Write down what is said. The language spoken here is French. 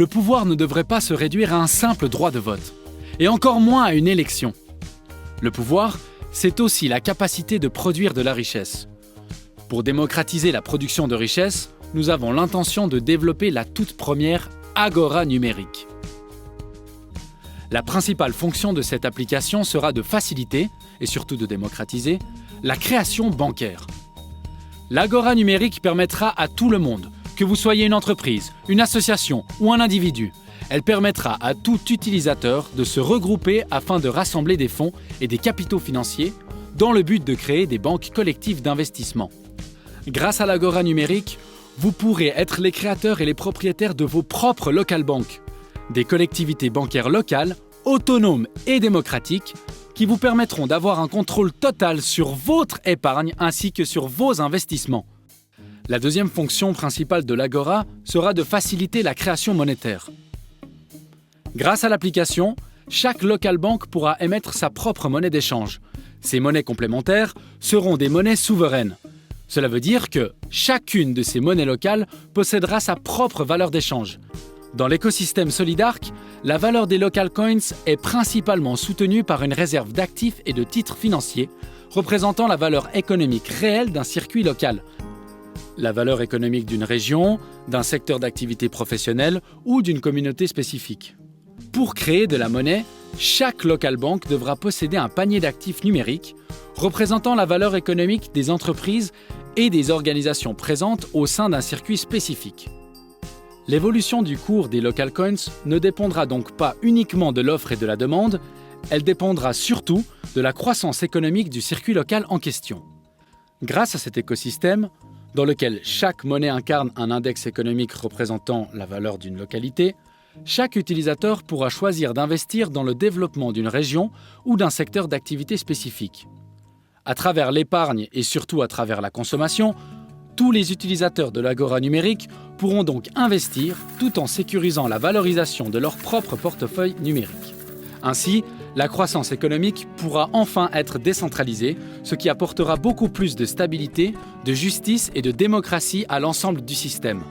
Le pouvoir ne devrait pas se réduire à un simple droit de vote, et encore moins à une élection. Le pouvoir, c'est aussi la capacité de produire de la richesse. Pour démocratiser la production de richesse, nous avons l'intention de développer la toute première Agora numérique. La principale fonction de cette application sera de faciliter, et surtout de démocratiser, la création bancaire. L'Agora numérique permettra à tout le monde, que vous soyez une entreprise, une association ou un individu, elle permettra à tout utilisateur de se regrouper afin de rassembler des fonds et des capitaux financiers dans le but de créer des banques collectives d'investissement. Grâce à l'Agora numérique, vous pourrez être les créateurs et les propriétaires de vos propres local banks, des collectivités bancaires locales, autonomes et démocratiques, qui vous permettront d'avoir un contrôle total sur votre épargne ainsi que sur vos investissements. La deuxième fonction principale de l'Agora sera de faciliter la création monétaire. Grâce à l'application, chaque local bank pourra émettre sa propre monnaie d'échange. Ces monnaies complémentaires seront des monnaies souveraines. Cela veut dire que chacune de ces monnaies locales possédera sa propre valeur d'échange. Dans l'écosystème Solidark, la valeur des local coins est principalement soutenue par une réserve d'actifs et de titres financiers, représentant la valeur économique réelle d'un circuit local. La valeur économique d'une région, d'un secteur d'activité professionnelle ou d'une communauté spécifique. Pour créer de la monnaie, chaque local bank devra posséder un panier d'actifs numériques représentant la valeur économique des entreprises et des organisations présentes au sein d'un circuit spécifique. L'évolution du cours des local coins ne dépendra donc pas uniquement de l'offre et de la demande, elle dépendra surtout de la croissance économique du circuit local en question. Grâce à cet écosystème, dans lequel chaque monnaie incarne un index économique représentant la valeur d'une localité, chaque utilisateur pourra choisir d'investir dans le développement d'une région ou d'un secteur d'activité spécifique. À travers l'épargne et surtout à travers la consommation, tous les utilisateurs de l'Agora numérique pourront donc investir tout en sécurisant la valorisation de leur propre portefeuille numérique. Ainsi, la croissance économique pourra enfin être décentralisée, ce qui apportera beaucoup plus de stabilité, de justice et de démocratie à l'ensemble du système.